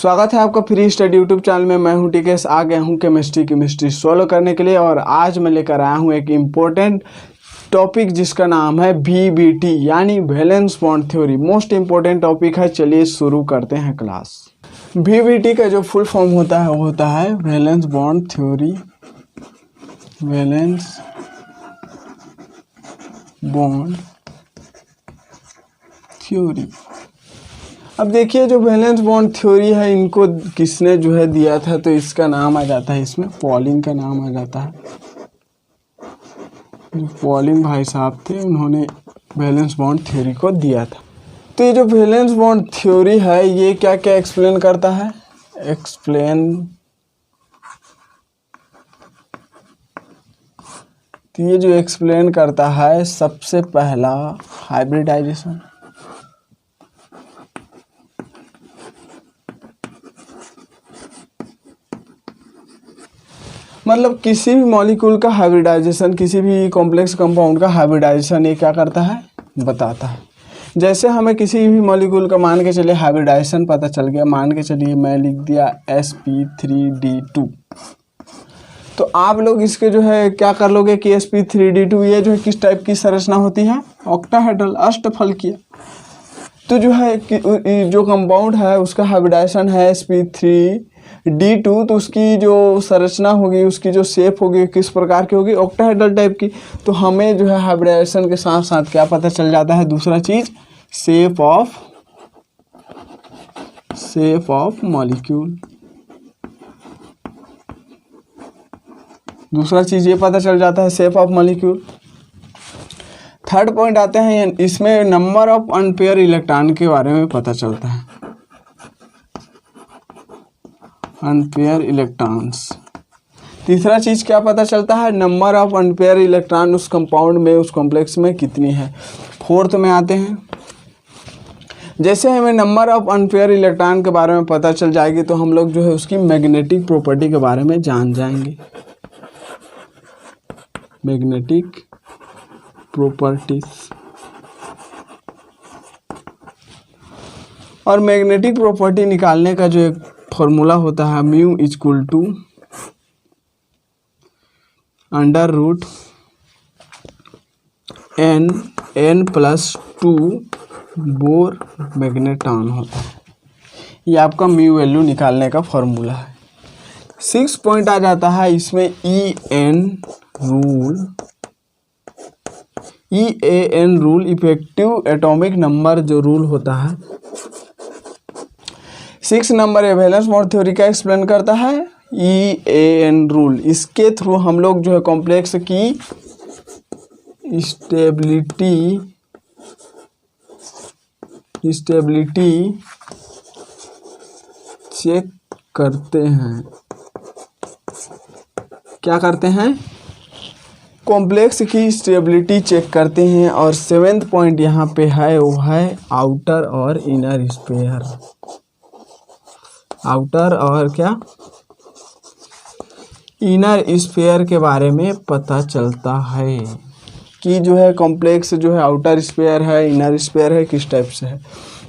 स्वागत है आपका फ्री स्टडी यूट्यूब चैनल में। मैं हूं टीकेश। आ गया हूं केमिस्ट्री सॉल्व करने के लिए और आज मैं लेकर आया हूं एक इम्पोर्टेंट टॉपिक जिसका नाम है VBT यानी valence bond theory. Most important topic है। चलिए शुरू करते हैं क्लास। VBT का जो फुल फॉर्म होता है वो होता है valence bond theory. Valence bond theory. अब देखिए जो वैलेंस बॉन्ड थ्योरी है इनको किसने जो है दिया था, तो इसका नाम आ जाता है, इसमें पॉलिंग का नाम आ जाता है। जो पॉलिंग भाई साहब थे उन्होंने वैलेंस बॉन्ड थ्योरी को दिया था। तो ये जो वैलेंस बॉन्ड थ्योरी है ये क्या क्या एक्सप्लेन करता है। तो ये जो एक्सप्लेन करता है सबसे पहला हाइब्रिडाइजेशन। मतलब किसी भी मॉलिक्यूल का हाइब्रिडाइजेशन, किसी भी कॉम्प्लेक्स कंपाउंड का हाइब्रिडाइजेशन ये क्या करता है, बताता है। जैसे हमें किसी भी मॉलिक्यूल का मान के चलिए हाइब्रिडाइजेशन पता चल गया। मान के चलिए मैं लिख दिया sp3d2। तो आप लोग इसके जो है क्या कर लोगे कि sp3d2 ये जो है किस टाइप की संरचना होती है, ऑक्टाहेड्रल, अष्टफलकीय। तो जो है जो कंपाउंड है उसका हाइब्रिडाइजेशन है sp3d2, तो उसकी जो संरचना होगी, उसकी जो शेप होगी किस प्रकार की होगी, ऑक्टाहेड्रल टाइप की। तो हमें जो है हाइब्रिडाइजेशन के साथ साथ क्या पता चल जाता है, दूसरा चीज शेप ऑफ मॉलिक्यूल। दूसरा चीज ये पता चल जाता है shape of molecule. Third point आते हैं, इसमें नंबर ऑफ अनपेयर इलेक्ट्रॉन के बारे में पता चलता है। Unpair electrons. तीसरा चीज क्या पता चलता है, नंबर ऑफ अनपेयर इलेक्ट्रॉन उस कंपाउंड में, उस कॉम्प्लेक्स में कितनी है। फोर्थ में आते हैं, जैसे हमें नंबर ऑफ अनपेयर इलेक्ट्रॉन के बारे में पता चल जाएगी तो हम लोग जो है उसकी मैग्नेटिक प्रॉपर्टी के बारे में जान जाएंगे। Magnetic properties. और मैग्नेटिक प्रॉपर्टी निकालने का जो एक फॉर्मूला होता है μ = n+2 बोर मैग्नेट्रॉन होता है। ये आपका μ वैल्यू निकालने का फॉर्मूला है। 6 पॉइंट आ जाता है इसमें EAN rule, effective atomic number जो रूल होता है। 6 नंबर वैलेंस बॉन्ड थ्योरी का एक्सप्लेन करता है EAN रूल। इसके थ्रू हम लोग जो है कॉम्प्लेक्स की स्टेबिलिटी चेक करते हैं। क्या करते हैं, कॉम्प्लेक्स की स्टेबिलिटी चेक करते हैं। और 7th पॉइंट यहाँ पे है वो है आउटर और इनर स्पेयर। आउटर और क्या, इनर स्पेयर के बारे में पता चलता है कि जो है कॉम्प्लेक्स जो है आउटर स्पेयर है, इनर स्पेयर है, किस टाइप से है।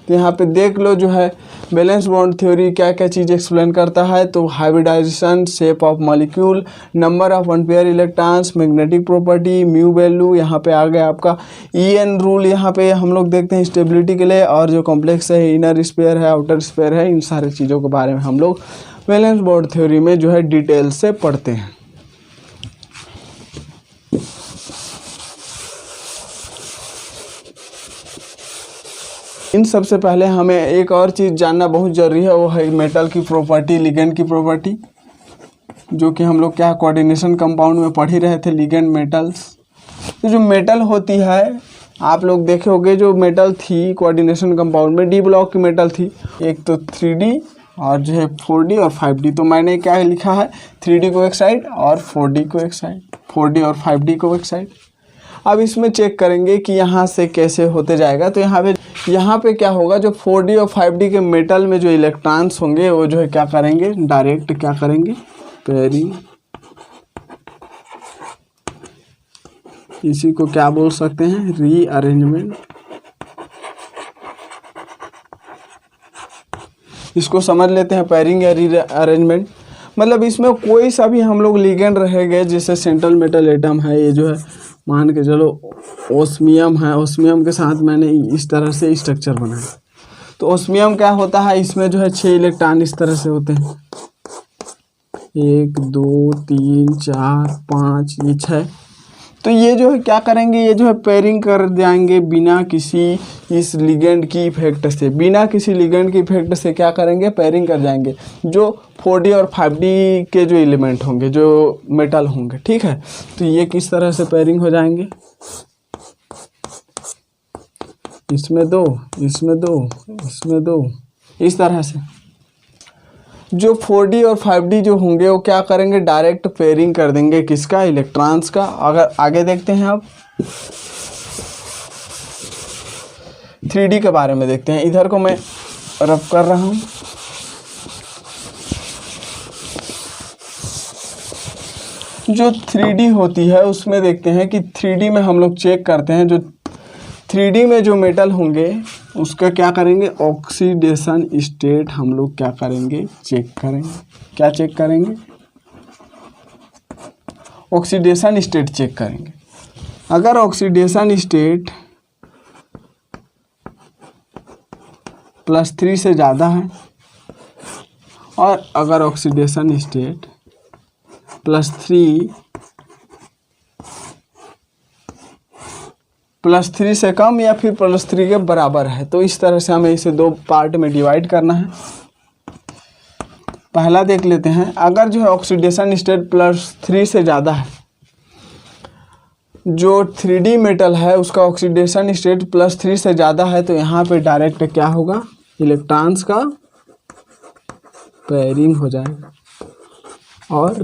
तो यहाँ पे देख लो जो है वैलेंस बॉन्ड थ्योरी क्या क्या चीज़ एक्सप्लेन करता है। तो hybridization, shape of molecule, number of unpair electrons, magnetic property, mu value, यहाँ पे आ गया आपका EN रूल। यहाँ पे हम लोग देखते हैं स्टेबिलिटी के लिए, और जो कॉम्प्लेक्स है इनर स्पेयर है, आउटर स्पेयर है, इन सारी चीज़ों के बारे में हम लोग वैलेंस बॉन्ड थ्योरी में जो है डिटेल से पढ़ते हैं। इन सबसे पहले हमें एक और चीज़ जानना बहुत ज़रूरी है, वो है मेटल की प्रॉपर्टी, लिगेंड की प्रॉपर्टी, जो कि हम लोग क्या कोऑर्डिनेशन कंपाउंड में पढ़ ही रहे थे, लिगेंड मेटल्स। तो जो मेटल होती है, आप लोग देखे होंगे जो मेटल थी कोऑर्डिनेशन कंपाउंड में, D ब्लॉक की मेटल थी। एक तो 3D और जो है 4D और 5D। तो मैंने क्या लिखा है, 3D को एक साइड और 4D को एक साइड, 4D और 5D को एक साइड। अब इसमें चेक करेंगे कि यहाँ से कैसे होते जाएगा। तो यहाँ पे क्या होगा, जो 4D और 5D के मेटल में जो इलेक्ट्रॉन्स होंगे वो जो है क्या करेंगे, डायरेक्ट क्या करेंगे, पेयरिंग। इसी को क्या बोल सकते हैं, रीअरेंजमेंट। इसको समझ लेते हैं पेयरिंग या रीअरेंजमेंट। मतलब इसमें कोई सा भी हम लोग लिगेंड रहेंगे, जैसे सेंट्रल मेटल एटम है, ये जो है मान के चलो ओस्मियम है, ओस्मियम के साथ मैंने इस तरह से स्ट्रक्चर बनाया। तो ओस्मियम क्या होता है, इसमें जो है 6 इलेक्ट्रॉन इस तरह से होते हैं, 1 2 3 4 5, ये 6। तो ये जो है क्या करेंगे, ये जो है पेयरिंग कर जाएंगे बिना किसी इस लिगेंड की इफेक्ट से, बिना किसी लिगेंड की इफेक्ट से क्या करेंगे, पेयरिंग कर जाएंगे जो 4D और 5D के जो एलिमेंट होंगे, जो मेटल होंगे, ठीक है। तो ये किस तरह से पेयरिंग हो जाएंगे, इसमें 2, इसमें 2, इसमें 2, इस तरह से। जो 4D और 5D जो होंगे वो क्या करेंगे, डायरेक्ट पेयरिंग कर देंगे किसका, इलेक्ट्रॉन्स का। अगर आगे देखते हैं अब 3D के बारे में देखते हैं। इधर को मैं रफ कर रहा हूँ। जो 3D होती है उसमें देखते हैं कि 3D में हम लोग चेक करते हैं, जो 3D में जो मेटल होंगे उसका क्या करेंगे, ऑक्सीडेशन स्टेट हम लोग क्या करेंगे, चेक करेंगे। क्या चेक करेंगे, ऑक्सीडेशन स्टेट चेक करेंगे। अगर ऑक्सीडेशन स्टेट +3 से ज़्यादा है, और अगर ऑक्सीडेशन स्टेट +3 से कम या फिर +3 के बराबर है, तो इस तरह से हमें इसे 2 पार्ट में डिवाइड करना है। पहला देख लेते हैं, अगर जो है ऑक्सीडेशन स्टेट +3 से ज़्यादा है, जो 3D मेटल है उसका ऑक्सीडेशन स्टेट +3 से ज़्यादा है, तो यहाँ पे डायरेक्ट क्या होगा, इलेक्ट्रॉन्स का पेयरिंग हो जाएगा और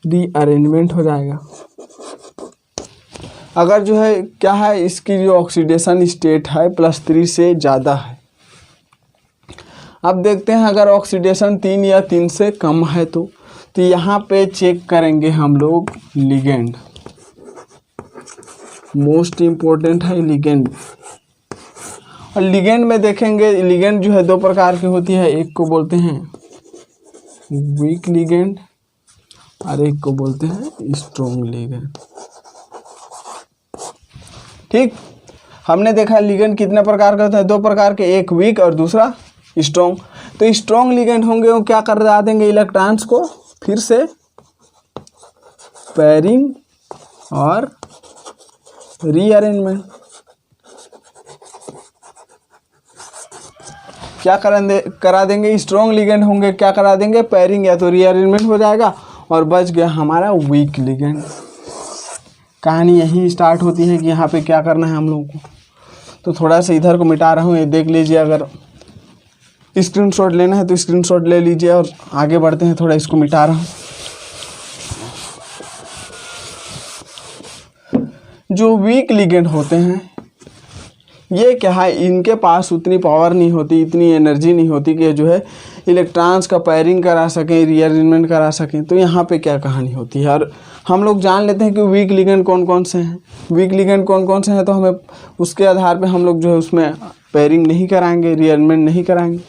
रीअरेंजमेंट हो जाएगा। अगर जो है क्या है, इसकी जो ऑक्सीडेशन स्टेट है +3 से ज़्यादा है। अब देखते हैं अगर ऑक्सीडेशन 3 या 3 से कम है, तो यहाँ पे चेक करेंगे हम लोग लिगेंड। मोस्ट इम्पोर्टेंट है लिगेंड। और लिगेंड में देखेंगे, लिगेंड जो है 2 प्रकार की होती है, एक को बोलते हैं वीक लिगेंड और एक को बोलते हैं स्ट्रॉन्ग लिगेंड। ठीक, हमने देखा लिगेंड कितने प्रकार का होता है, 2 प्रकार के, एक वीक और दूसरा स्ट्रॉन्ग। तो स्ट्रॉन्ग लिगेंड होंगे वो क्या कर देंगे, इलेक्ट्रॉन्स को फिर से पेयरिंग और रीअरेंजमेंट। क्या करा देंगे, स्ट्रॉन्ग लिगेंड होंगे क्या करा देंगे, पेयरिंग या तो रीअरेंजमेंट हो जाएगा, और बच गया हमारा वीक लिगेंड। कहानी यही स्टार्ट होती है कि यहाँ पे क्या करना है हम लोगों को। तो थोड़ा सा इधर को मिटा रहा हूँ, ये देख लीजिए। अगर स्क्रीनशॉट लेना है तो स्क्रीनशॉट ले लीजिए, और आगे बढ़ते हैं। थोड़ा इसको मिटा रहा हूँ। जो वीक लिगेंड होते हैं ये क्या है, इनके पास उतनी पावर नहीं होती, इतनी एनर्जी नहीं होती कि जो है इलेक्ट्रॉन्स का पेयरिंग करा सकें, रीअरेंजमेंट करा सकें। तो यहाँ पे क्या कहानी होती है, और हम लोग जान लेते हैं कि वीक लिगेंड कौन कौन से हैं। वीक लिगेंड कौन कौन से हैं, तो हमें उसके आधार पे हम लोग जो है उसमें पेयरिंग नहीं कराएंगे, रीअरेंजमेंट नहीं कराएंगे।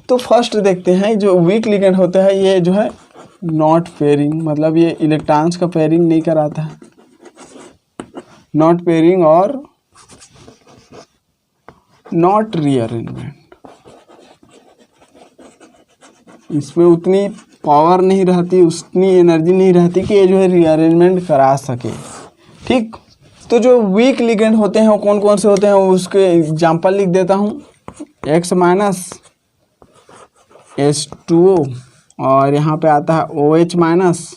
तो फर्स्ट देखते हैं, जो वीक लिगेंड होता है ये जो है नॉट पेयरिंग, मतलब ये इलेक्ट्रॉन्स का पेयरिंग नहीं कराता है। नॉट पेयरिंग और नॉट रीअरेंजमेंट, इसमें उतनी पावर नहीं रहती, उतनी एनर्जी नहीं रहती कि ये जो है रीअरेंजमेंट करा सके। ठीक, तो जो वीक लिगेंड होते हैं वो कौन कौन से होते हैं, उसके एग्जांपल लिख देता हूँ। X- H2O, और यहाँ पे आता है OH-,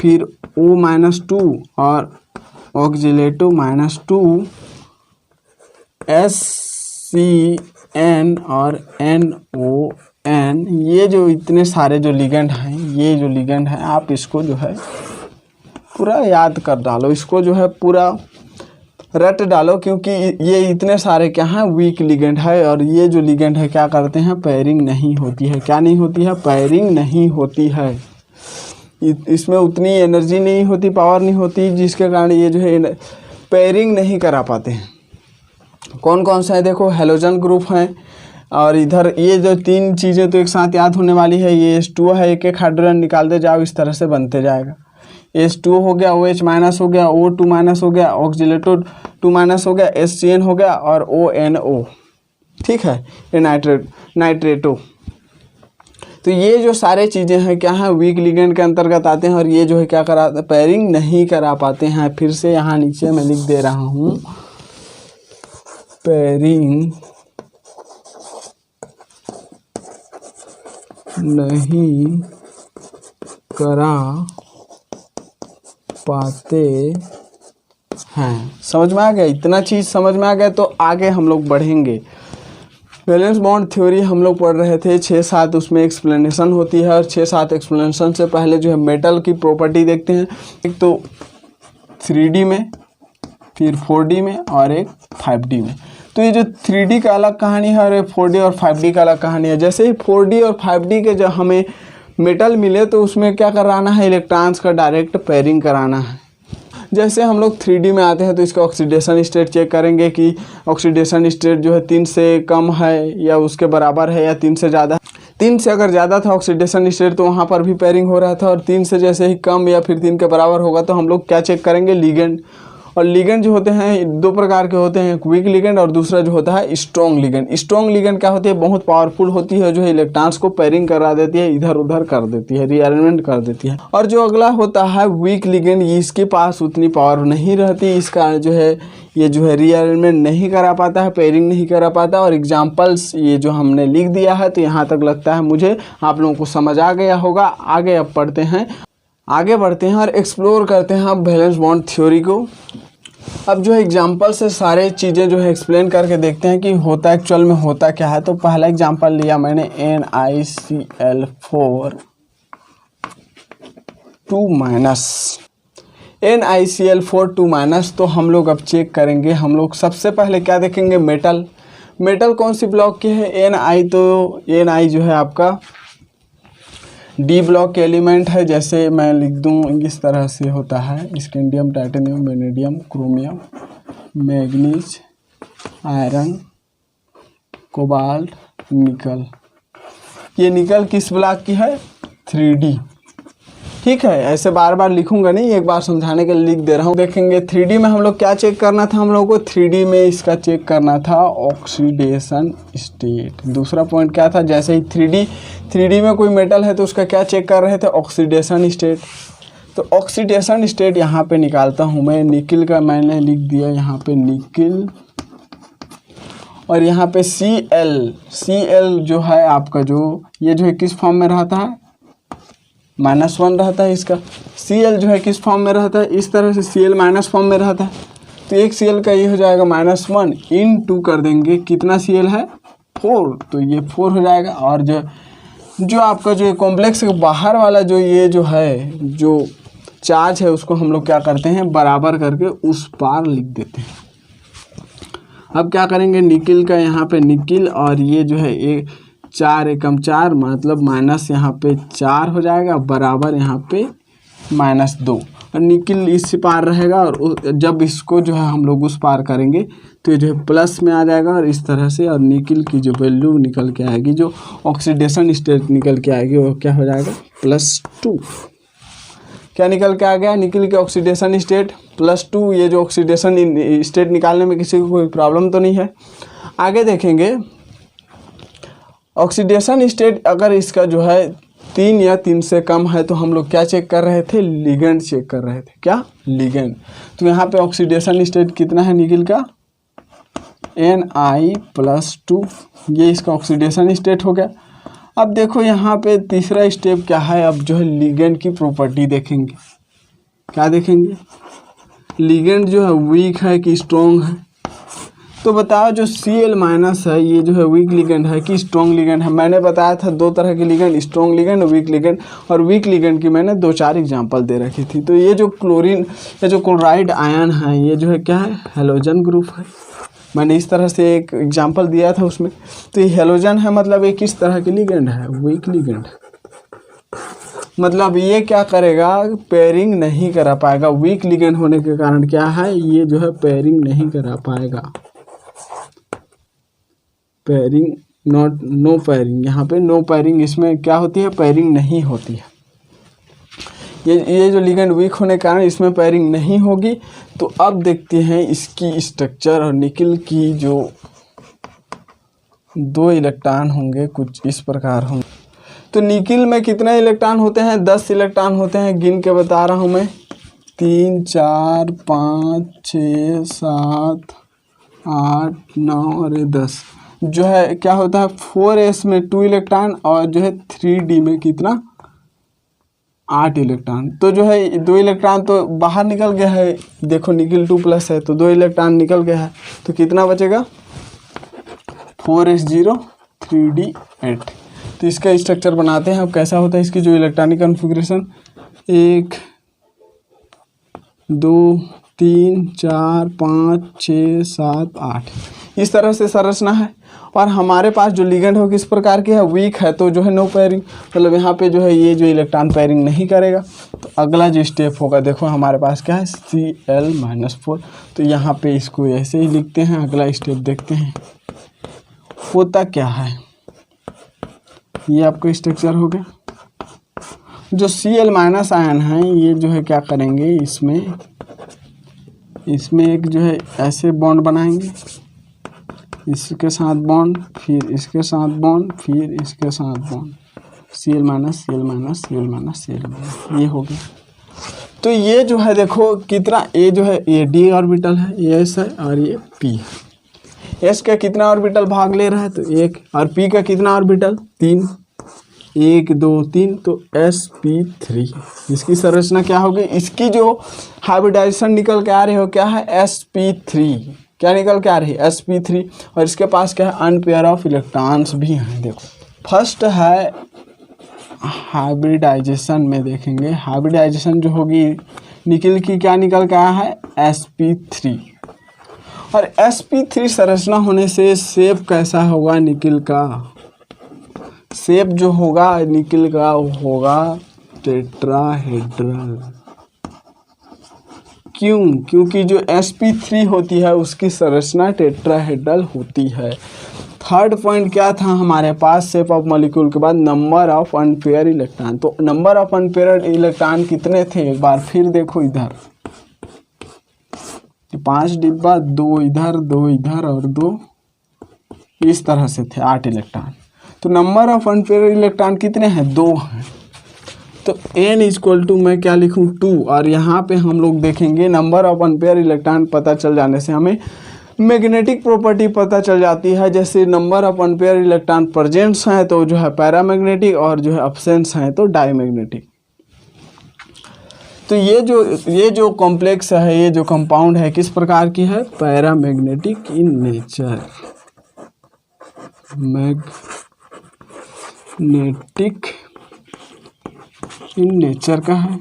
फिर O-2 और ऑक्सीलेटो -2, SCN और NON। ये जो इतने सारे जो लिगेंड हैं, ये जो लिगेंड हैं, आप इसको जो है पूरा याद कर डालो, इसको जो है पूरा रट डालो, क्योंकि ये इतने सारे क्या हैं, वीक लिगेंड है। और ये जो लिगेंड है क्या करते हैं, पेयरिंग नहीं होती है। क्या नहीं होती है, पेयरिंग नहीं होती है। इसमें उतनी एनर्जी नहीं होती, पावर नहीं होती, जिसके कारण ये जो है पेयरिंग नहीं करा पाते हैं। कौन कौन सा है देखो, हेलोजन ग्रुप है, और इधर ये जो तीन चीज़ें तो एक साथ याद होने वाली है, ये H2O है, एक एक हाइड्रोजन निकालते जाओ, इस तरह से बनते जाएगा। H2O हो गया, OH माइनस हो गया, O2 माइनस हो गया, ऑक्सीलेटो 2 माइनस हो गया, HCN हो गया और ONO, ठीक है, ये नाइट्रेटो। तो ये जो सारे चीज़ें हैं क्या है, वीक लिगेंड के अंतर्गत आते हैं, और ये जो है क्या करा, पेयरिंग नहीं करा पाते हैं। फिर से यहाँ नीचे मैं लिख दे रहा हूँ, पेयरिंग नहीं करा पाते हैं। समझ में आ गया? इतना चीज़ समझ में आ गया तो आगे हम लोग बढ़ेंगे। वैलेंस बॉन्ड थ्योरी हम लोग पढ़ रहे थे 6-7, उसमें एक्सप्लेनेशन होती है, और 6-7 एक्सप्लेनेशन से पहले जो है मेटल की प्रॉपर्टी देखते हैं। एक तो 3D में, फिर 4D में और एक 5D में। तो ये जो 3D का अलग कहानी है और 4D और 5D का अलग कहानी है। जैसे ही 4D और 5D के जब हमें मेटल मिले तो उसमें क्या कराना है, इलेक्ट्रॉन्स का डायरेक्ट पेयरिंग कराना है। जैसे हम लोग 3D में आते हैं तो इसका ऑक्सीडेशन स्टेट चेक करेंगे कि ऑक्सीडेशन स्टेट जो है 3 से कम है या उसके बराबर है या 3 से ज़्यादा। 3 से अगर ज़्यादा था ऑक्सीडेशन स्टेट तो वहाँ पर भी पेयरिंग हो रहा था, और 3 से जैसे ही कम या फिर 3 के बराबर होगा तो हम लोग क्या चेक करेंगे, लिगेंड। और लिगेंड जो होते हैं 2 प्रकार के होते हैं, एक वीक लिगेंड और दूसरा जो होता है स्ट्रॉन्ग लिगेंड। स्ट्रॉन्ग लिगेंड क्या होती है, बहुत पावरफुल होती है, जो है इलेक्ट्रॉन्स को पेयरिंग करा देती है, इधर उधर कर देती है, रीअरेंजमेंट कर देती है। और जो अगला होता है वीक लिगेंड, इसके पास उतनी पावर नहीं रहती, इसका जो है ये जो है रीअरेंजमेंट नहीं करा पाता है, पेयरिंग नहीं करा पाता। और एग्जाम्पल्स ये जो हमने लिख दिया है, तो यहाँ तक लगता है मुझे आप लोगों को समझ आ गया होगा। आगे अब पढ़ते हैं, आगे बढ़ते हैं और एक्सप्लोर करते हैं अब वैलेंस बॉन्ड थ्योरी को। अब जो है एग्जाम्पल से सारे चीज़ें जो है एक्सप्लेन करके देखते हैं कि होता एक्चुअल में होता क्या है। तो पहला एग्जाम्पल लिया मैंने NiCl4 2-, तो हम लोग अब चेक करेंगे। हम लोग सबसे पहले क्या देखेंगे, मेटल कौन सी ब्लॉक की है, Ni। तो Ni जो है आपका D ब्लॉक के एलिमेंट है। जैसे मैं लिख दूँ इस तरह से होता है, scandium, titanium, vanadium, chromium, manganese, iron, cobalt, निकल। ये निकल किस ब्लॉक की है, 3D, ठीक है। ऐसे बार बार लिखूंगा नहीं, एक बार समझाने के लिए लिख दे रहा हूँ। देखेंगे 3D में हम लोग क्या चेक करना था, हम लोगों को 3D में इसका चेक करना था ऑक्सीडेशन स्टेट। दूसरा पॉइंट क्या था, जैसे ही 3D में कोई मेटल है तो उसका क्या चेक कर रहे थे, ऑक्सीडेशन स्टेट। तो ऑक्सीडेशन स्टेट यहाँ पे निकालता हूँ मैं। निकिल का मैंने लिख दिया यहाँ पे निकिल, और यहाँ पे Cl जो है आपका, जो ये जो है किस फॉर्म में रहता है, -1 रहता है इसका। Cl जो है किस फॉर्म में रहता है, इस तरह से Cl माइनस फॉर्म में रहता है। तो एक Cl का ये हो जाएगा -1 इन 2 कर देंगे, कितना Cl है, 4, तो ये 4 हो जाएगा। और जो आपका जो कॉम्प्लेक्स के बाहर वाला जो ये जो है जो चार्ज है उसको हम लोग क्या करते हैं, बराबर करके उस पार लिख देते हैं। अब क्या करेंगे, निकिल का यहाँ पे निकिल, और ये जो है 4 एकम 4 मतलब माइनस यहाँ पे 4 हो जाएगा, बराबर यहाँ पे -2। और निकिल इस पार रहेगा, और जब इसको जो है हम लोग उस पार करेंगे तो ये जो है प्लस में आ जाएगा, और इस तरह से। और निकिल की जो वैल्यू निकल के आएगी, जो ऑक्सीडेशन स्टेट निकल के आएगी, वो क्या हो जाएगा, +2। क्या निकल के आ गया, निकिल के ऑक्सीडेशन स्टेट +2। ये जो ऑक्सीडेशन स्टेट निकालने में किसी को कोई प्रॉब्लम तो नहीं है। आगे देखेंगे ऑक्सीडेशन स्टेट अगर इसका जो है 3 या 3 से कम है तो हम लोग क्या चेक कर रहे थे, लिगेंड चेक कर रहे थे। क्या, लिगेंड। तो यहाँ पे ऑक्सीडेशन स्टेट कितना है निकिल का, Ni+2, ये इसका ऑक्सीडेशन स्टेट हो गया। अब देखो यहाँ पे तीसरा स्टेप क्या है, अब जो है लिगेंड की प्रॉपर्टी देखेंगे। क्या देखेंगे, लिगेंड जो है वीक है कि स्ट्रॉन्ग है। तो बताओ जो Cl- है ये जो है वीक लिगेंड है कि स्ट्रॉन्ग लिगेंड है। मैंने बताया था 2 तरह के लिगेंड, स्ट्रॉन्ग लिगेंड और वीक लिगेंड। और वीक लिगेंड की मैंने 2-4 एग्जांपल दे रखी थी। तो ये जो क्लोरीन या जो क्लोराइड आयन है, ये जो है क्या है, हेलोजन ग्रुप है। मैंने इस तरह से एक एग्जांपल दिया था उसमें। तो ये हेलोजन है, मतलब ये किस तरह की लिगेंड है, वीक लिगेंड। मतलब ये क्या करेगा, पेयरिंग नहीं करा पाएगा। वीक लिगेंड होने के कारण क्या है, ये जो है पेयरिंग नहीं करा पाएगा। पेयरिंग नॉट नो पेयरिंग, यहाँ पे नो पेयरिंग, इसमें क्या होती है, पेयरिंग नहीं होती है। ये जो लिगेंड वीक होने के कारण इसमें पेयरिंग नहीं होगी। तो अब देखते हैं इसकी स्ट्रक्चर, और निकिल की जो 2 इलेक्ट्रॉन होंगे कुछ इस प्रकार होंगे। तो निकिल में कितने इलेक्ट्रॉन होते हैं, 10 इलेक्ट्रॉन होते हैं, गिन के बता रहा हूँ मैं, 3 4 5 6 7 8 9 और 10। जो है क्या होता है, 4s में 2 इलेक्ट्रॉन और जो है 3d में कितना, 8 इलेक्ट्रॉन। तो जो है 2 इलेक्ट्रॉन तो बाहर निकल गया है, देखो निकिल 2+ है तो 2 इलेक्ट्रॉन निकल गया है, तो कितना बचेगा, 4s0 3d8। तो इसका स्ट्रक्चर बनाते हैं। अब कैसा होता है इसकी जो इलेक्ट्रॉनिक कॉन्फ़िगरेशन, 1 2 3 4 5 6 7 8 इस तरह से संरचना है। और हमारे पास जो लिगेंड हो किस प्रकार की है, वीक है, तो जो है नो पेयरिंग, मतलब यहाँ पे जो है ये जो इलेक्ट्रॉन पेयरिंग नहीं करेगा। तो अगला जो स्टेप होगा, देखो हमारे पास क्या है, Cl-4। तो यहाँ पे इसको ऐसे ही लिखते हैं। अगला स्टेप देखते हैं होता क्या है। ये आपका स्ट्रक्चर हो गया। जो Cl- आयन है ये जो है क्या करेंगे, इसमें एक जो है ऐसे बॉन्ड बनाएंगे, इसके साथ बॉन्ड, फिर इसके साथ बॉन्ड, फिर इसके साथ बॉन्ड, Cl-Cl-Cl-Cl ये हो गया। तो ये जो है देखो कितना, ये जो है ये d ऑर्बिटल है, ये s है और ये p है। s का कितना ऑर्बिटल भाग ले रहा है, तो 1, और p का कितना ऑर्बिटल, 3, 1 2 3, तो sp3। इसकी संरचना क्या होगी, इसकी जो हाइब्रिडाइजेशन निकल के आ रही हो क्या है, sp3। क्या निकल के आ रही है, sp3। और इसके पास क्या है, अनपेयर ऑफ इलेक्ट्रॉन्स भी हैं। देखो फर्स्ट है हाइब्रिडाइजेशन में देखेंगे, हाइब्रिडाइजेशन जो होगी निकिल की, क्या निकल के आया है, sp3। और sp3 संरचना होने से शेप कैसा होगा निकिल का, शेप जो होगा निकिल का होगा टेट्राहेड्रल। क्यों, क्योंकि जो sp3 होती है उसकी संरचना टेट्राहेड्रल होती है। थर्ड पॉइंट क्या था हमारे पास, शेप ऑफ मॉलिक्यूल के बाद नंबर ऑफ अनपेयर इलेक्ट्रॉन। तो नंबर ऑफ अनपेयर इलेक्ट्रॉन कितने थे, एक बार फिर देखो इधर 5 डिब्बा, 2 इधर 2 इधर और 2 इस तरह से थे, 8 इलेक्ट्रॉन। तो नंबर ऑफ अनपेयर इलेक्ट्रॉन कितने हैं, 2 हैं। तो n मैं क्या लिखूं, 2। और यहाँ पे हम लोग देखेंगे नंबर ऑफ अनपेयर इलेक्ट्रॉन पता चल जाने से हमें मैग्नेटिक प्रॉपर्टी पता चल जाती है। जैसे number of unpair electron presents हैं तो जो है पैरामैग्नेटिक, और जो है अब्सेंट्स हैं तो डायमैग्नेटिक। तो ये जो कॉम्प्लेक्स है, ये जो कंपाउंड है किस प्रकार की है, paramagnetic in nature, magnetic in nature का है।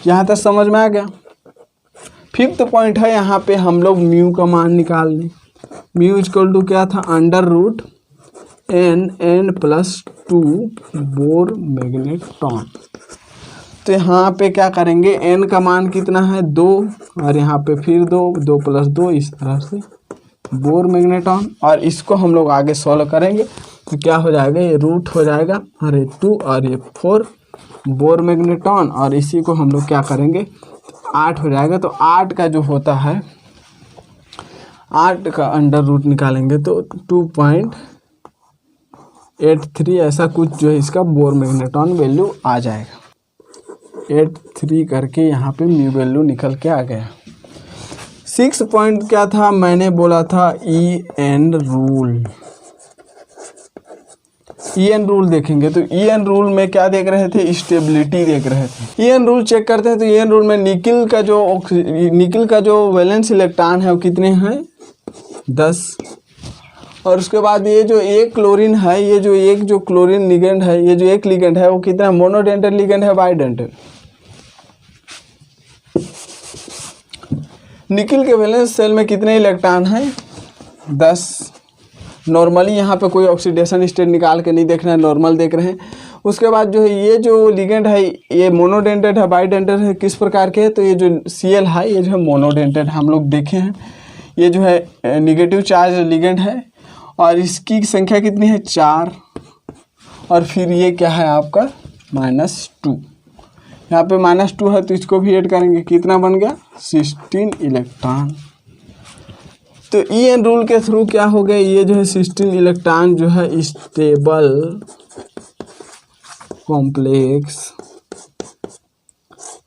यहाँ तक समझ में आ गया। 5th पॉइंट है, यहाँ पे हम लोग म्यू का मान निकाल लें। म्यू इक्वल टू क्या था, √n+2 बोर मैग्नेटॉन। तो यहाँ पे क्या करेंगे, n का मान कितना है, 2, और यहाँ पे फिर 2, 2 + 2 इस तरह से बोर मैग्नेटॉन। और इसको हम लोग आगे सॉल्व करेंगे तो क्या हो जाएगा, ये रूट हो जाएगा, और ये 2 और ये 4 बोर मैग्नेटॉन। और इसी को हम लोग क्या करेंगे, 8 हो जाएगा। तो 8 का जो होता है, 8 का अंडर रूट निकालेंगे तो 2.83 ऐसा कुछ जो है इसका बोर मैग्नेटॉन वैल्यू आ जाएगा। 83 करके यहाँ पे म्यू वैल्यू निकल के आ गया। 6 पॉइंट क्या था, मैंने बोला था EN रूल। EN रूल देखेंगे तो EN रूल में क्या देख रहे थे, स्टेबिलिटी देख रहे थे। EN रूल चेक करते हैं तो EN रूल में निकिल का जो वैलेंस इलेक्ट्रॉन है वो कितने हैं, 10। और उसके बाद ये जो एक क्लोरीन है, ये जो एक जो क्लोरीन लिगेंड है, ये जो एक लिगेंड है वो कितना, मोनोडेंटेड लिगेंड है, बाइडेंटेड। निकिल के वैलेंस सेल में कितने इलेक्ट्रॉन हैं, 10। नॉर्मली यहाँ पे कोई ऑक्सीडेशन स्टेट निकाल के नहीं देखना है, नॉर्मल देख रहे हैं। उसके बाद जो है ये जो लिगेंड है ये मोनोडेंटेड है, बाइडेंटेड है, किस प्रकार के है, तो ये जो Cl है ये जो है मोनोडेंटेड हम लोग देखे हैं। ये जो है नेगेटिव चार्ज लिगेंड है। और इसकी संख्या कितनी है 4, और फिर ये क्या है आपका -2। यहाँ पे -2 है तो इसको भी ऐड करेंगे, कितना बन गया 16 इलेक्ट्रॉन। तो EN रूल के थ्रू क्या हो गया, ये जो है 16 इलेक्ट्रॉन जो है स्टेबल कॉम्प्लेक्स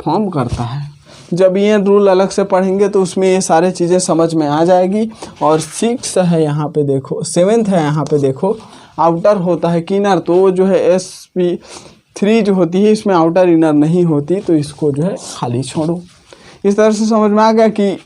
फॉर्म करता है। जब EN रूल अलग से पढ़ेंगे तो उसमें ये सारे चीज़ें समझ में आ जाएगी। और 6 है यहाँ पे देखो, 7th है यहाँ पे देखो, आउटर होता है कि इनर, तो जो है sp3 जो होती है इसमें आउटर इनर नहीं होती, तो इसको जो है खाली छोड़ो। इस तरह से समझ में आ गया कि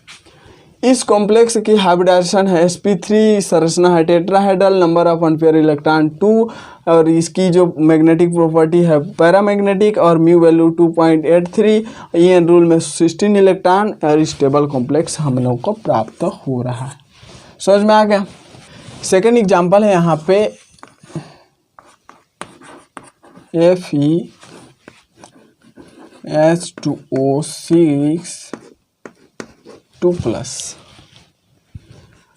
इस कॉम्प्लेक्स की हाइब्रिडाइजेशन है sp3 संरचना है tetrahedral, number of unpair electron 2, और इसकी जो मैग्नेटिक प्रॉपर्टी है पैरामैग्नेटिक, और म्यू वैल्यू 2.83, EN रूल में 16 इलेक्ट्रॉन, और स्टेबल कॉम्प्लेक्स हम लोग को प्राप्त हो रहा है। समझ में आ गया। सेकेंड एग्जाम्पल है यहाँ पे FeS2O6 2+।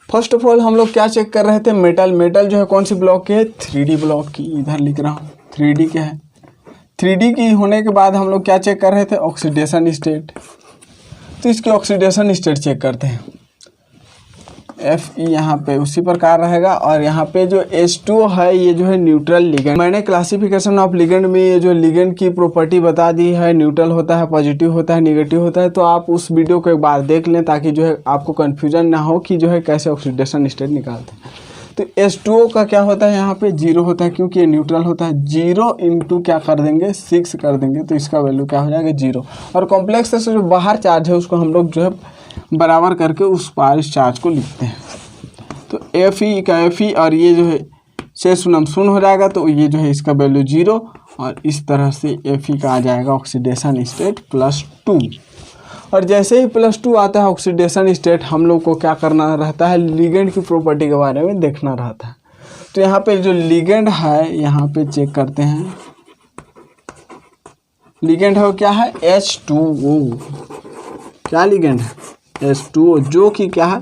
फर्स्ट ऑफ ऑल हम लोग क्या चेक कर रहे थे, मेटल जो है कौन सी ब्लॉक की है 3D ब्लॉक की, इधर लिख रहा हूँ 3D क्या है 3D की होने के बाद हम लोग क्या चेक कर रहे थे ऑक्सीडेशन स्टेट। तो इसकी ऑक्सीडेशन स्टेट चेक करते हैं, Fe यहाँ पे उसी प्रकार रहेगा। और यहाँ पे जो H2O है ये जो है न्यूट्रल लिगेंड। मैंने क्लासिफिकेशन ऑफ लिगेंड में ये जो लिगेंड की प्रॉपर्टी बता दी है, न्यूट्रल होता है, पॉजिटिव होता है, नेगेटिव होता है। तो आप उस वीडियो को एक बार देख लें ताकि जो है आपको कन्फ्यूजन ना हो कि जो है कैसे ऑक्सीडेशन स्टेट निकालते हैं। तो H2O का क्या होता है यहाँ पे 0 होता है, क्योंकि ये न्यूट्रल होता है। 0 इंटू क्या कर देंगे 6 कर देंगे, तो इसका वैल्यू क्या हो जाएगा 0। और कॉम्प्लेक्स से जो बाहर चार्ज है उसको हम लोग जो है बराबर करके उस पार इस चार्ज को लिखते हैं। तो Fe का Fe और ये जो है 6 शून्य 0 हो जाएगा, तो ये जो है इसका वैल्यू 0, और इस तरह से Fe का आ जाएगा ऑक्सीडेशन स्टेट +2। और जैसे ही +2 आता है ऑक्सीडेशन स्टेट, हम लोग को क्या करना रहता है लिगेंड की प्रॉपर्टी के बारे में देखना रहता है। तो यहाँ पे जो लिगेंड है यहाँ पे चेक करते हैं, लिगेंड है वो क्या है H2O। क्या लिगेंड है H2O, जो कि क्या है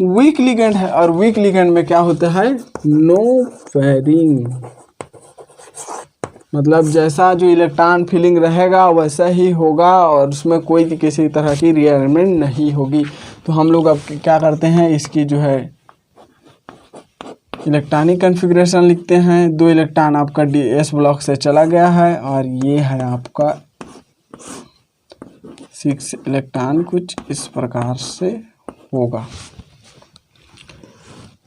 वीक लिगेंड है। और वीक लिगेंड में क्या होता है नो पेयरिंग, मतलब जैसा जो इलेक्ट्रॉन फिलिंग रहेगा वैसा ही होगा, और उसमें कोई किसी तरह की रीअरेंजमेंट नहीं होगी। तो हम लोग अब क्या करते हैं, इसकी जो है इलेक्ट्रॉनिक कन्फिग्रेशन लिखते हैं। 2 इलेक्ट्रॉन आपका DS ब्लॉक से चला गया है, और ये है आपका 6 इलेक्ट्रॉन कुछ इस प्रकार से होगा।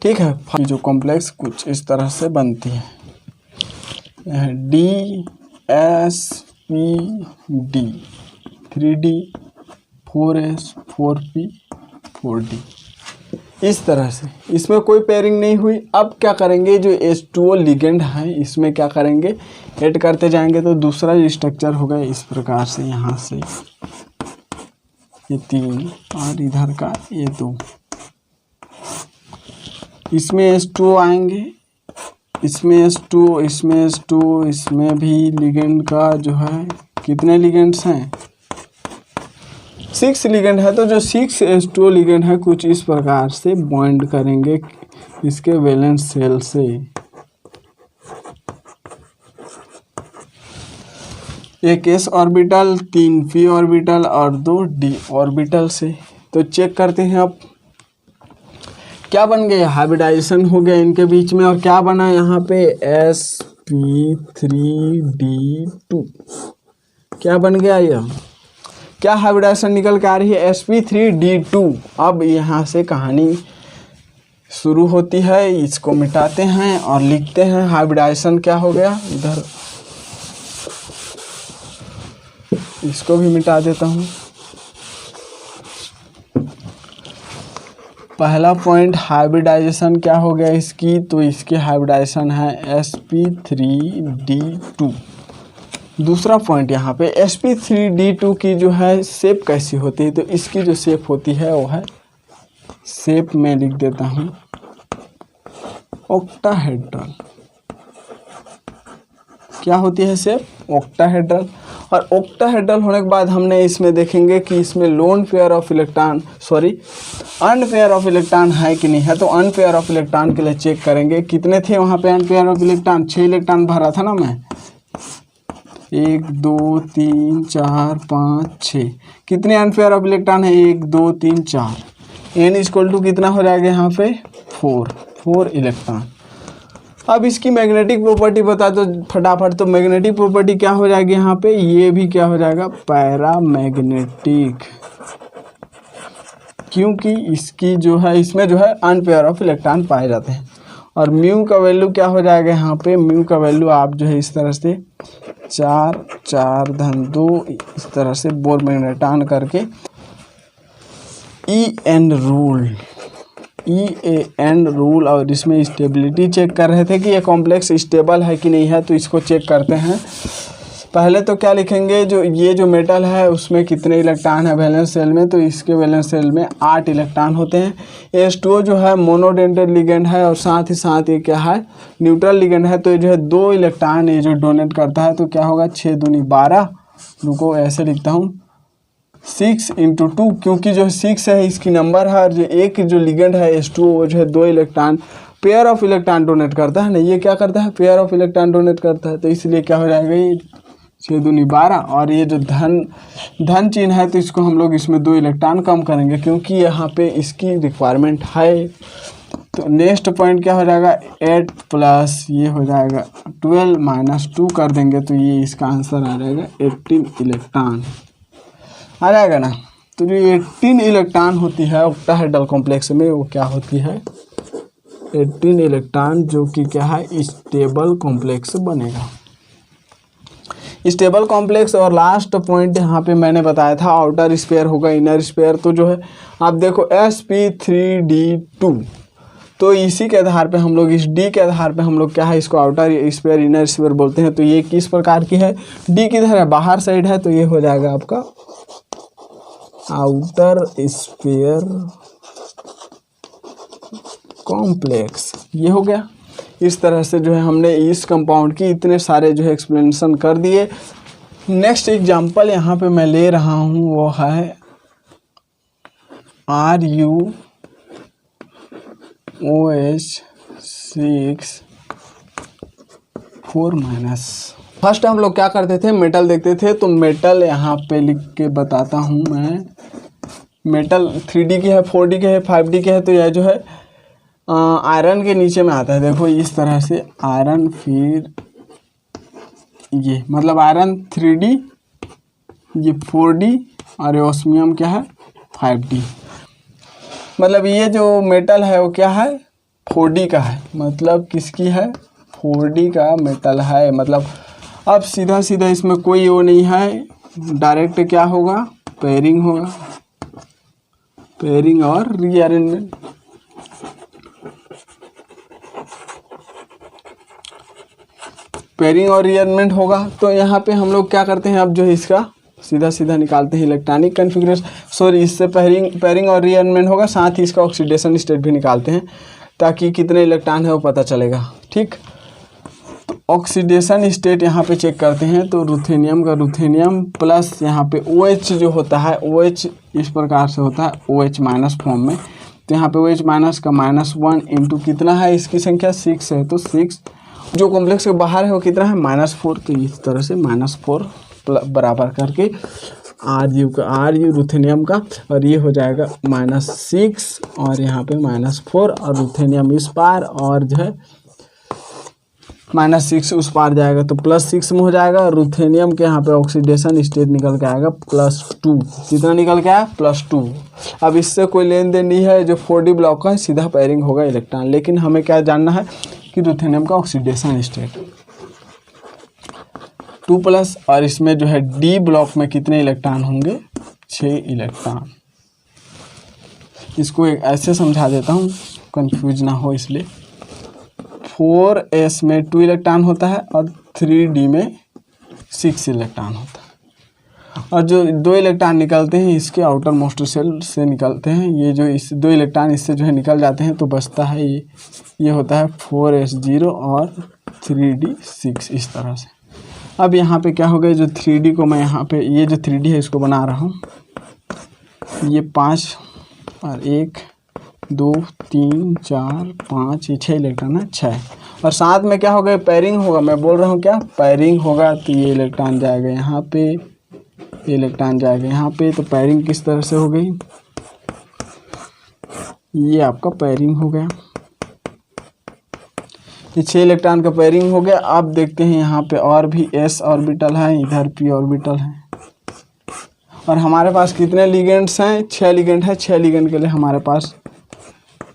ठीक है, जो कॉम्प्लेक्स कुछ इस तरह से बनती है DSPD 3D 4S 4P 4D इस तरह से। इसमें कोई पेयरिंग नहीं हुई। अब क्या करेंगे, जो H2O लिगेंड है इसमें क्या करेंगे ऐड करते जाएंगे, तो दूसरा जो स्ट्रक्चर होगा इस प्रकार से, यहाँ से ये 3 और इधर का ये 2, इसमें H2O आएंगे, इसमें H2O, इसमें H2O, इसमें भी लिगेंड का जो है कितने लिगेंड्स हैं 6 लिगेंड है। तो जो 6 H2O लिगेंड है कुछ इस प्रकार से बॉन्ड करेंगे इसके वैलेंस सेल से। एक S ऑर्बिटल, 3 P ऑर्बिटल और 2 D ऑर्बिटल से। तो चेक करते हैं अब क्या बन गया, हाइब्रिडाइजेशन हो गया इनके बीच में। और क्या बना यहाँ पे sp3d2 क्या बन गया, यह क्या हाइब्रिडाइजेशन निकल के आ रही है sp3d2। अब यहाँ से कहानी शुरू होती है, इसको मिटाते हैं और लिखते हैं हाइब्रिडाइजेशन क्या हो गया। इधर इसको भी मिटा देता हूँ। पहला पॉइंट हाइब्रिडाइजेशन क्या हो गया इसकी, तो इसकी हाइब्रिडाइजेशन है sp3d2। दूसरा पॉइंट यहाँ पे sp3d2 की जो है शेप कैसी होती है, तो इसकी जो शेप होती है वो है, शेप में लिख देता हूँ ऑक्टाहेड्रल। क्या होती है शेप ऑक्टाहेड्रल। और ऑक्टाहेड्रल होने के बाद हमने इसमें देखेंगे कि इसमें lone pair of electron unpair of electron है कि नहीं है। तो अनपेयर ऑफ इलेक्ट्रॉन के लिए चेक करेंगे कितने थे वहाँ पे अनपेयर ऑफ इलेक्ट्रॉन, 6 इलेक्ट्रॉन भरा था ना मैं, 1 2 3 4 5 6। कितने अनपेयर ऑफ इलेक्ट्रॉन है, 1 2 3 4। n इक्वल टू कितना हो जाएगा यहाँ पे 4 इलेक्ट्रॉन। अब इसकी मैग्नेटिक प्रॉपर्टी बता दो फटाफट। तो मैग्नेटिक प्रॉपर्टी क्या हो जाएगी यहाँ पे, ये भी क्या हो जाएगा पैरामैग्नेटिक, क्योंकि इसकी जो है इसमें जो है अनपेयर ऑफ इलेक्ट्रॉन पाए जाते हैं। और म्यू का वैल्यू क्या हो जाएगा यहाँ पे, म्यू का वैल्यू आप जो है इस तरह से 4 4 धन 2 इस तरह से बोर मैग्नेटान करके EN रूल और इसमें स्टेबिलिटी चेक कर रहे थे कि ये कॉम्प्लेक्स स्टेबल है कि नहीं है। तो इसको चेक करते हैं। पहले तो क्या लिखेंगे, जो ये जो मेटल है उसमें कितने इलेक्ट्रॉन है वैलेंस शेल में। तो इसके वैलेंस शेल में 8 इलेक्ट्रॉन होते हैं। H2O जो है मोनोडेंटेड लिगेंड है और साथ ही साथ ये क्या है न्यूट्रल लिगेंड है। तो ये जो है 2 इलेक्ट्रॉन ये जो डोनेट करता है। तो क्या होगा 6 दूनी 12, रुको ऐसे लिखता हूँ 6 × 2, क्योंकि जो 6 है इसकी नंबर है और जो एक जो लिगेंड है H2O वो जो है 2 electron pair of electron donate करता है ना। ये क्या करता है पेयर ऑफ इलेक्ट्रॉन डोनेट करता है। तो इसलिए क्या हो जाएगा ये 6 दूनी 12। और ये जो धन चिन्ह है तो इसको हम लोग इसमें 2 इलेक्ट्रॉन कम करेंगे क्योंकि यहाँ पे इसकी रिक्वायरमेंट है। तो नेक्स्ट पॉइंट क्या हो जाएगा 8 प्लस ये हो जाएगा 12 माइनस 2 कर देंगे। तो ये इसका आंसर आ जाएगा 18 इलेक्ट्रॉन आ जाएगा ना। तो जो 18 इलेक्ट्रॉन होती है ऑक्टाहेड्रल कॉम्प्लेक्स में वो क्या होती है 18 इलेक्ट्रॉन, जो कि क्या है स्टेबल कॉम्प्लेक्स बनेगा स्टेबल कॉम्प्लेक्स। और लास्ट पॉइंट यहाँ पे मैंने बताया था आउटर स्पेयर होगा इनर स्पेयर। तो जो है आप देखो sp3d2, तो इसी के आधार पे हम लोग इस D के आधार पे हम लोग क्या है इसको आउटर स्पेयर इनर स्पेयर बोलते हैं। तो ये किस प्रकार की है, D किधर है बाहर साइड है। तो ये हो जाएगा आपका आउटर स्पेयर कॉम्प्लेक्स, ये हो गया। इस तरह से जो है हमने इस कंपाउंड की इतने सारे जो है एक्सप्लेनेशन कर दिए। नेक्स्ट एग्जांपल यहाँ पे मैं ले रहा हूँ वो है RuOH6 फर्स्ट हम लोग क्या करते थे मेटल देखते थे। तो मेटल यहाँ पे लिख के बताता हूँ मैं। मेटल 3D की है, 4D की है, 5D की है। तो यह जो है आयरन के नीचे में आता है। देखो इस तरह से आयरन, फिर ये मतलब आयरन 3D, ये 4D और ओस्मियम क्या है 5D। मतलब ये जो मेटल है वो क्या है 4D का है। मतलब किसकी है 4D का मेटल है। मतलब अब सीधा सीधा इसमें कोई वो नहीं है, डायरेक्ट क्या होगा पेयरिंग होगा, पेयरिंग और रीअरेंजमेंट। पेयरिंग और रीअरेंजमेंट होगा। तो यहाँ पे हम लोग क्या करते हैं अब जो है इसका सीधा सीधा निकालते हैं इलेक्ट्रॉनिक कन्फिग्रेशन, सॉरी इससे पेयरिंग और रीअरेंजमेंट होगा, साथ ही इसका ऑक्सीडेशन स्टेट भी निकालते हैं ताकि कितने इलेक्ट्रॉन है वो पता चलेगा। ठीक, तो ऑक्सीडेशन स्टेट यहाँ पे चेक करते हैं। तो रुथेनियम का रुथेनियम प्लस यहाँ पे OH जो होता है OH इस प्रकार से होता है OH माइनस फॉर्म में। तो यहाँ पे OH माइनस का -1 इंटू कितना है इसकी संख्या 6 है। तो 6 जो कॉम्प्लेक्स के बाहर है वो कितना है -4। तो इस तरह से -4 बराबर करके Ru रुथेनियम का, और ये हो जाएगा -6 और यहाँ पे -4 और रुथेनियम इस पार और जो है -6 उस पार जाएगा तो +6 में हो जाएगा। और रुथेनियम के यहाँ पे ऑक्सीडेशन स्टेट निकल के आएगा +2। कितना निकल के आया +2। अब इससे कोई लेन देन नहीं है, जो 4D ब्लॉक का है सीधा पेयरिंग होगा इलेक्ट्रॉन। लेकिन हमें क्या जानना है कि रुथेनियम का ऑक्सीडेशन स्टेट 2+, और इसमें जो है D ब्लॉक में कितने इलेक्ट्रॉन होंगे 6 इलेक्ट्रॉन। इसको एक ऐसे समझा देता हूँ कंफ्यूज ना हो इसलिए। 4s में 2 इलेक्ट्रॉन होता है और 3D में 6 इलेक्ट्रॉन होता है। और जो 2 इलेक्ट्रॉन निकलते हैं इसके आउटर मोस्ट शेल से निकलते हैं। ये जो इस 2 इलेक्ट्रॉन इससे जो है निकल जाते हैं तो बचता है ये होता है 4s0 और 3d6 इस तरह से। अब यहाँ पे क्या हो गया, जो 3D को मैं यहाँ पे ये जो 3D है इसको बना रहा हूँ। ये 5 और 1 2 3 4 5 ये 6 इलेक्ट्रॉन है, 6। और साथ में क्या होगा, पेयरिंग होगा, मैं बोल रहा हूँ क्या पेयरिंग होगा। तो ये इलेक्ट्रॉन जाएगा यहाँ पे, ये इलेक्ट्रॉन जाएगा यहाँ पे। तो पेयरिंग किस तरह से हो गई, ये आपका पेयरिंग हो गया। ये 6 इलेक्ट्रॉन का पेयरिंग हो गया। अब देखते हैं यहाँ पे और भी s ऑर्बिटल है, इधर p ऑर्बिटल है। और हमारे पास कितने लिगेंड्स हैं, 6 लिगेंड है। 6 लिगेंड के लिए हमारे पास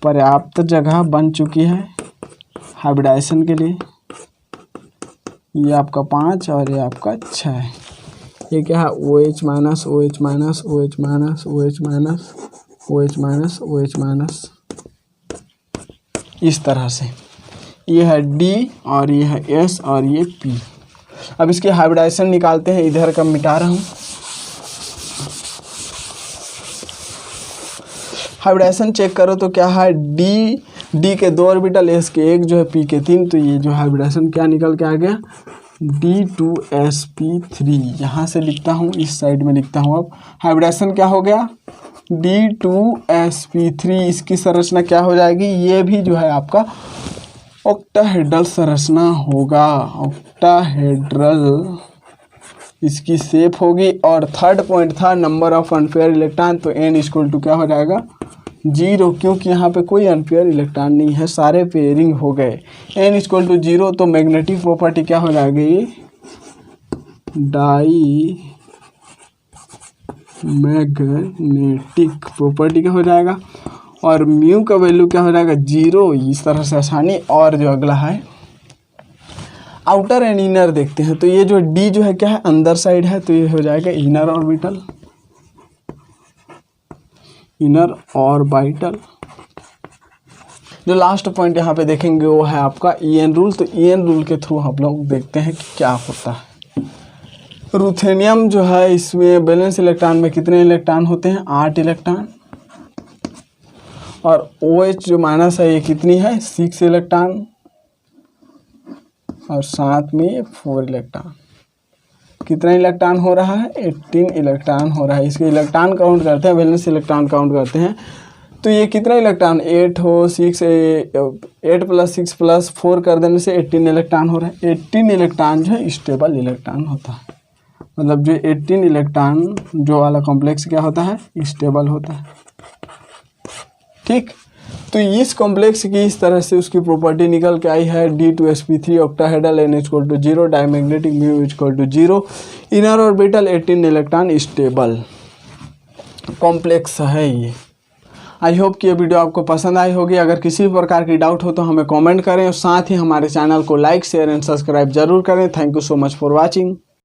पर्याप्त जगह बन चुकी है हाइब्रिडाइजेशन के लिए। ये आपका 5 और ये आपका 6। ये क्या है, OH minus OH minus OH minus OH minus OH minus OH minus, इस तरह से। ये है D और ये है S और ये P। अब इसकी हाइब्रिडाइजेशन निकालते हैं, इधर का मिटा रहा हूँ। हाइब्रिडाइजेशन चेक करो तो क्या है, D के 2 ऑर्बिटल, S के 1 जो है, P के 3। तो ये जो हाइब्रिडाइजेशन क्या निकल के आ गया, D2sp3। यहाँ से लिखता हूँ, इस साइड में लिखता हूँ। अब हाइब्रिडाइजेशन क्या हो गया, D2sp3। इसकी संरचना क्या हो जाएगी, ये भी जो है आपका ऑक्टाहेड्रल संरचना होगा। ऑक्टाहेड्रल इसकी शेप होगी। और थर्ड पॉइंट था नंबर ऑफ अनपेयर इलेक्ट्रॉन। तो n इक्वल टू क्या हो जाएगा, 0, क्योंकि यहाँ पे कोई अनपेयर इलेक्ट्रॉन नहीं है, सारे पेयरिंग हो गए। n equal to 0। तो मैग्नेटिक प्रॉपर्टी क्या हो जाएगी, डाई मैग्नेटिक प्रॉपर्टी क्या हो जाएगा। और म्यू का वैल्यू क्या हो जाएगा, 0। इस तरह से आसानी। और जो अगला है आउटर एंड इनर देखते हैं। तो ये जो D जो है क्या है, अंदर साइड है। तो ये हो जाएगा इनर ऑर्बिटल, इनर ऑर्बिटल। जो लास्ट पॉइंट यहाँ पे देखेंगे वो है आपका EN रूल। तो EN रूल के थ्रू हम लोग देखते हैं कि क्या होता है। रुथेनियम जो है, इसमें वैलेंस इलेक्ट्रॉन में कितने इलेक्ट्रॉन होते हैं, 8 इलेक्ट्रॉन। और OH जो माइनस है, ये कितनी है, 6 इलेक्ट्रॉन। और साथ में 4 इलेक्ट्रॉन। कितना इलेक्ट्रॉन हो रहा है, 18 इलेक्ट्रॉन हो रहा है। इसके इलेक्ट्रॉन काउंट करते हैं, वैलेंस इलेक्ट्रॉन काउंट करते हैं। तो ये कितना इलेक्ट्रॉन, 8 हो, 6 8 + 6 + 4 कर देने से 18 इलेक्ट्रॉन हो रहा है। 18 इलेक्ट्रॉन जो है स्टेबल इलेक्ट्रॉन होता है। मतलब जो 18 इलेक्ट्रॉन जो वाला कॉम्प्लेक्स क्या होता है, स्टेबल होता है। ठीक, तो इस कॉम्प्लेक्स की इस तरह से उसकी प्रॉपर्टी निकल के आई है। D2sp3 octahedral, n equal to 0, diamagnetic, mu equal to 0, inner orbital 18 electron, stable complex है ये। आई होप कि ये वीडियो आपको पसंद आई होगी। अगर किसी भी प्रकार की डाउट हो तो हमें कमेंट करें और साथ ही हमारे चैनल को लाइक, शेयर एंड सब्सक्राइब जरूर करें। Thank you so much for watching.